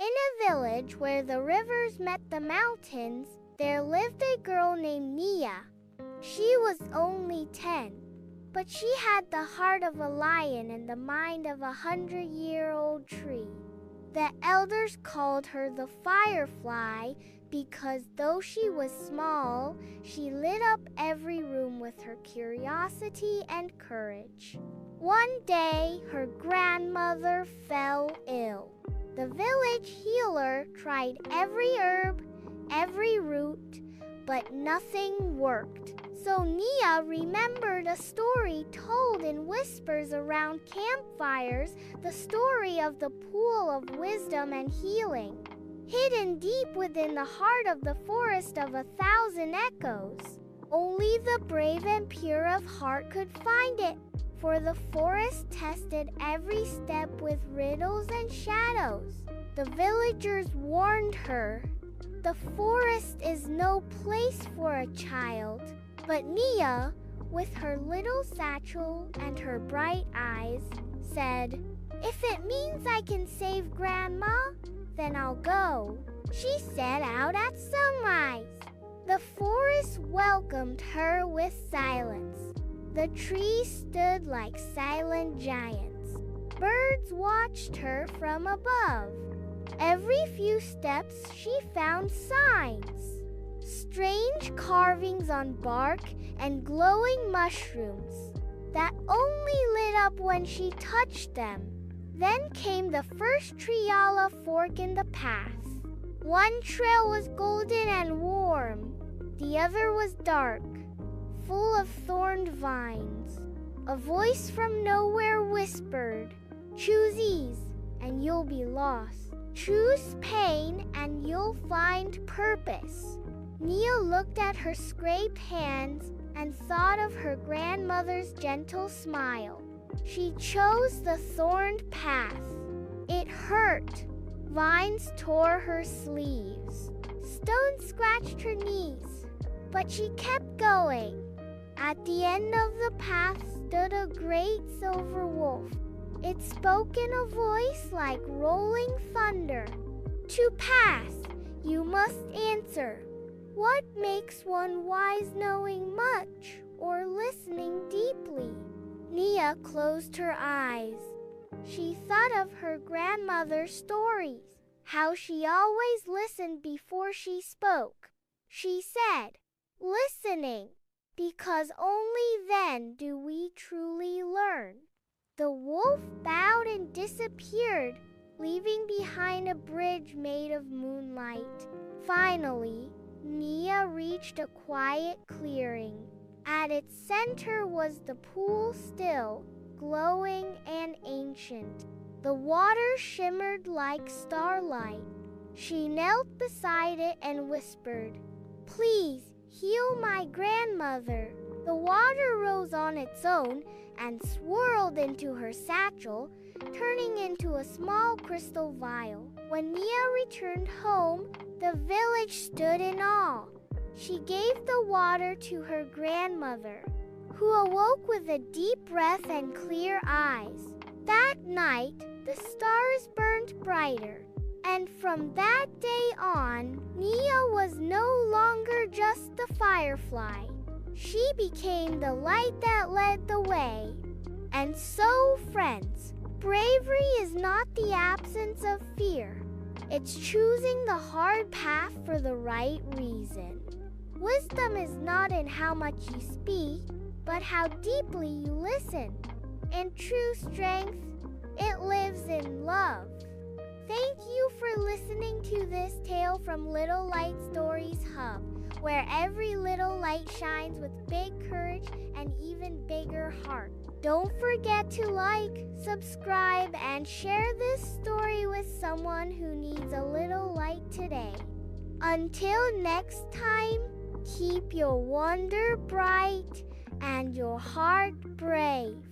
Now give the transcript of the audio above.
In a village where the rivers met the mountains, there lived a girl named Nia. She was only 10, but she had the heart of a lion and the mind of a 100-year-old tree. The elders called her the Firefly because though she was small, she lit up every room with her curiosity and courage. One day, her grandmother fell ill. The village healer tried every herb, every root, but nothing worked. So Nia remembered a story told in whispers around campfires, the story of the pool of wisdom and healing, hidden deep within the heart of the forest of 1,000 echoes. Only the brave and pure of heart could find it, for the forest tested every step with riddles and shadows. The villagers warned her, "The forest is no place for a child." But Nia, with her little satchel and her bright eyes, said, "If it means I can save Grandma, then I'll go." She set out at sunrise. The forest welcomed her with silence. The trees stood like silent giants. Birds watched her from above. Every few steps she found signs. Strange carvings on bark and glowing mushrooms that only lit up when she touched them. Then came the first triala fork in the path. One trail was golden and warm. The other was dark, full of thorned vines. A voice from nowhere whispered, "Choose ease and you'll be lost. Choose pain and you'll find purpose." Nia looked at her scraped hands and thought of her grandmother's gentle smile. She chose the thorned path. It hurt. Vines tore her sleeves. Stones scratched her knees. But she kept going. At the end of the path stood a great silver wolf. It spoke in a voice like rolling thunder. "To pass, you must answer. What makes one wise knowing much or listening deeply?" Nia closed her eyes. She thought of her grandmother's stories, how she always listened before she spoke. She said, "Listening, because only then do we truly learn." The wolf bowed and disappeared, leaving behind a bridge made of moonlight. Finally, Nia reached a quiet clearing. At its center was the pool, still, glowing and ancient. The water shimmered like starlight. She knelt beside it and whispered, "Please heal my grandmother." The water rose on its own and swirled into her satchel, turning into a small crystal vial. When Nia returned home, the village stood in awe. She gave the water to her grandmother, who awoke with a deep breath and clear eyes. That night, the stars burned brighter, and from that day on, Nia was no longer just the firefly. She became the light that led the way. And so, friends, bravery is not the absence of fear. It's choosing the hard path for the right reason. Wisdom is not in how much you speak, but how deeply you listen. And true strength, it lives in love. Thank you for listening to this tale from Little Light Stories Hub, where every little light shines with big courage and even bigger heart. Don't forget to like, subscribe, and share this story with someone who needs a little light today. Until next time, keep your wonder bright and your heart brave.